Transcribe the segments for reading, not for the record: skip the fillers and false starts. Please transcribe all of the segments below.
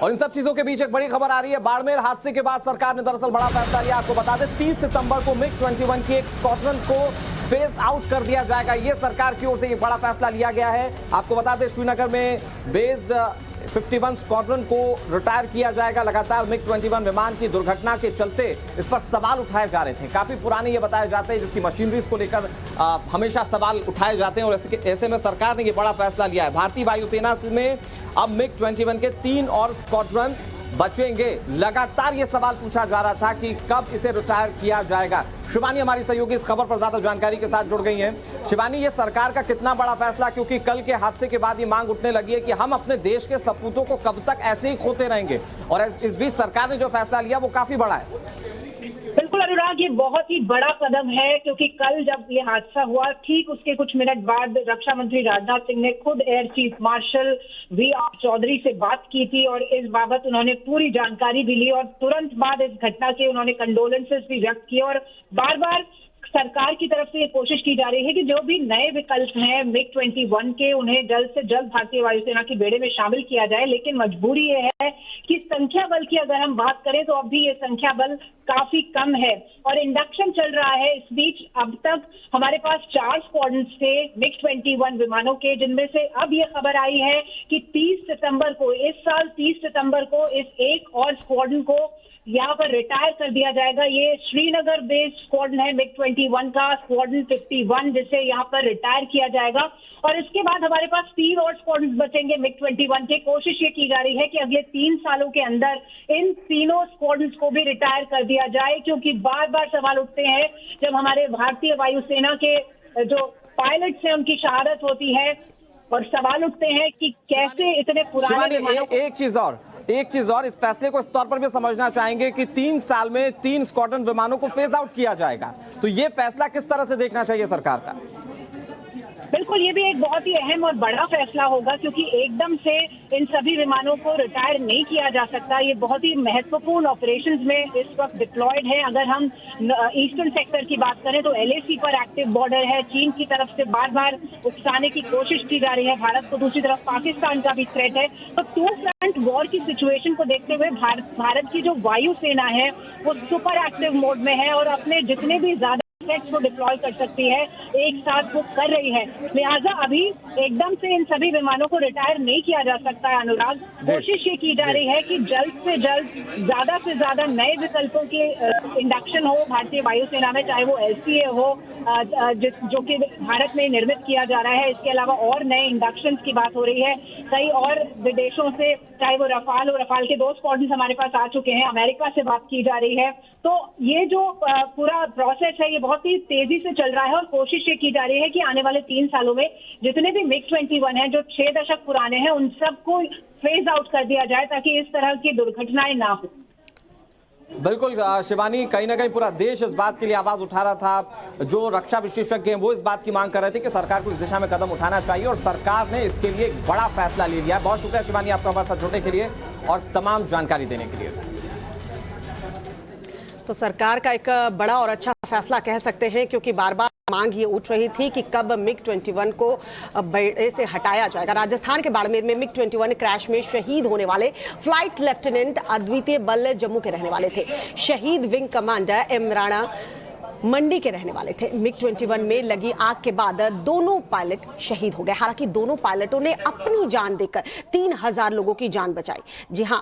और इन सब चीजों के बीच एक बड़ी खबर आ रही है। बाड़मेर हादसे के बाद सरकार ने दरअसल बड़ा फैसला लिया। आपको बता दें 30 सितंबर को MiG-21 की एक स्क्वाड्रन को फेज आउट कर दिया जाएगा। ये सरकार की ओर से एक बड़ा फैसला लिया गया है। आपको बता दें श्रीनगर में बेस्ड 51 स्क्वाड्रन को रिटायर किया जाएगा। लगातार MiG-21 विमान की दुर्घटना के चलते इस पर सवाल उठाए जा रहे थे। काफी पुराने ये बताए जाते हैं जिसकी मशीनरीज को लेकर हमेशा सवाल उठाए जाते हैं और ऐसे में सरकार ने ये बड़ा फैसला लिया है। भारतीय वायुसेना में अब MiG-21 के 3 और स्क्वाड्रन बचेंगे। लगातार ये सवाल पूछा जा रहा था कि कब इसे रिटायर किया जाएगा। शिवानी हमारी सहयोगी इस खबर पर ज्यादा जानकारी के साथ जुड़ गई हैं। शिवानी, ये सरकार का कितना बड़ा फैसला, क्योंकि कल के हादसे के बाद ये मांग उठने लगी है कि हम अपने देश के सपूतों को कब तक ऐसे ही खोते रहेंगे, और इस बीच सरकार ने जो फैसला लिया वो काफी बड़ा है। बिल्कुल अनुराग, ये बहुत ही बड़ा कदम है क्योंकि कल जब ये हादसा हुआ ठीक उसके कुछ मिनट बाद रक्षा मंत्री राजनाथ सिंह ने खुद air chief marshal VR Chaudhary से बात की थी और इस बाबत उन्होंने पूरी जानकारी भी ली और तुरंत बाद इस घटना के उन्होंने कंडोलेंसेस भी व्यक्त किए और बार बार सरकार की तरफ से ये कोशिश की जा रही है कि जो भी नए विकल्प हैं MiG-21 के, उन्हें जल्द से जल्द भारतीय वायुसेना के बेड़े में शामिल किया जाए। लेकिन मजबूरी ये है कि संख्या बल की अगर हम बात करें तो अब भी ये संख्या बल काफी कम है और इंडक्शन चल रहा है। इस बीच अब तक हमारे पास 4 स्क्वाड्रन्स थे MiG-21 विमानों के, जिनमें से अब ये खबर आई है कि 30 सितंबर को, इस साल 30 सितंबर को इस एक और स्क्वाड्रन को यहाँ पर रिटायर कर दिया जाएगा। ये श्रीनगर बेस्ड स्क्वाड्रन है MiG-21 का, स्क्वाड्रन 51, जिसे यहाँ पर रिटायर किया जाएगा और इसके बाद हमारे पास 3 और स्क्वाड्रन बचेंगे MiG-21 के। कोशिश ये की जा रही है कि अगले 3 सालों के अंदर इन तीनों स्क्वाड्रन को भी रिटायर कर दिया जाए, क्योंकि बार बार सवाल उठते हैं जब हमारे भारतीय वायुसेना के जो पायलट्स हैं उनकी शहादत होती है और सवाल उठते हैं कि कैसे इतने पुराने। एक चीज और इस फैसले को इस तौर पर भी समझना चाहेंगे कि 3 साल में 3 स्क्वाड्रन विमानों को फेज आउट किया जाएगा, तो ये फैसला किस तरह से देखना चाहिए सरकार का? बिल्कुल, ये भी एक बहुत ही अहम और बड़ा फैसला होगा क्योंकि एकदम से इन सभी विमानों को रिटायर नहीं किया जा सकता। ये बहुत ही महत्वपूर्ण ऑपरेशंस में इस वक्त डिप्लॉयड है। अगर हम ईस्टर्न सेक्टर की बात करें तो LAC पर एक्टिव बॉर्डर है। चीन की तरफ से बार बार उकसाने की कोशिश की जा रही है भारत को, दूसरी तरफ पाकिस्तान का भी थ्रेट है। तो 2 फ्रंट वॉर की सिचुएशन को देखते हुए भारत की जो वायुसेना है वो सुपर एक्टिव मोड में है और अपने जितने भी ज्यादा को डिप्लॉय कर सकती है एक साथ वो कर रही है। लिहाजा अभी एकदम से इन सभी विमानों को रिटायर नहीं किया जा सकता है। अनुराग, कोशिश ये की जा रही है कि जल्द से जल्द ज्यादा से ज्यादा नए विकल्पों के इंडक्शन हो भारतीय वायुसेना में, चाहे वो LCA हो जो कि भारत में निर्मित किया जा रहा है। इसके अलावा और नए इंडक्शन की बात हो रही है कई और विदेशों से, चाहे वो रफाल हो, रफाल के 2 स्क्वाड्रन हमारे पास आ चुके हैं, अमेरिका से बात की जा रही है। तो ये जो पूरा प्रोसेस है ये बहुत ही तेजी से चल रहा है और कोशिश ये की जा रही है कि आने वाले 3 सालों में जितने भी MiG-21 हैं जो 6 दशक पुराने हैं उन सबको फेज आउट कर दिया जाए ताकि इस तरह की दुर्घटनाएं ना हो। बिल्कुल शिवानी, कहीं ना कहीं पूरा देश इस बात के लिए आवाज उठा रहा था। जो रक्षा विशेषज्ञ हैं वो इस बात की मांग कर रहे थे कि सरकार को इस दिशा में कदम उठाना चाहिए और सरकार ने इसके लिए एक बड़ा फैसला ले लिया है। बहुत शुक्रिया शिवानी आपका हमारे साथ जुड़ने के लिए और तमाम जानकारी देने के लिए। तो सरकार का एक बड़ा और अच्छा फैसला कह सकते हैं क्योंकि बार बार मांग ये उठ रही थी कि कब MiG-21 को बेड़े से हटाया जाएगा। राजस्थान के बाड़मेर में MiG-21 क्रैश में शहीद होने वाले फ्लाइट लेफ्टिनेंट अद्वितीय बल जम्मू के रहने वाले थे। शहीद विंग कमांडर M राणा मंडी के रहने वाले थे। MiG-21 में लगी आग के बाद दोनों पायलट शहीद हो गए। हालांकि दोनों पायलटों ने अपनी जान देकर 3000 लोगों की जान बचाई। जी हां,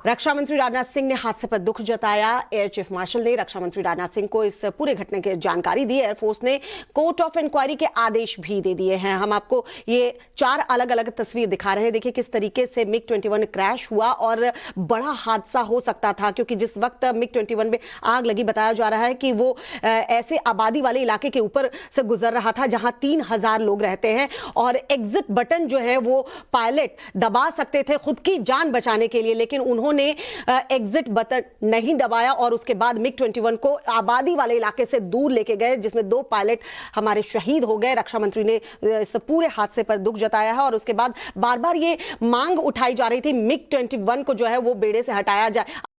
रक्षा मंत्री राजनाथ सिंह ने हादसे पर दुख जताया। एयर चीफ मार्शल ने रक्षा मंत्री राजनाथ सिंह को इस पूरे घटने की जानकारी दी। एयरफोर्स ने कोर्ट ऑफ इंक्वायरी के आदेश भी दे दिए हैं। हम आपको ये 4 अलग अलग तस्वीर दिखा रहे हैं। देखिए किस तरीके से MiG-21 क्रैश हुआ और बड़ा हादसा हो सकता था क्योंकि जिस वक्त MiG-21 में आग लगी बताया जा रहा है कि वो ऐसे आबादी वाले इलाके के ऊपर से गुजर रहा था जहां 3000 लोग रहते हैं और एग्जिट बटन जो है वो पायलट दबा सकते थे खुद की जान बचाने के लिए, लेकिन उन्होंने एग्जिट बटन नहीं दबाया और उसके बाद MiG-21 को आबादी वाले इलाके से दूर लेके गए जिसमें 2 पायलट हमारे शहीद हो गए। रक्षा मंत्री ने इस पूरे हादसे पर दुख जताया है और उसके बाद बार बार ये मांग उठाई जा रही थी MiG-21 को जो है वो बेड़े से हटाया जाए।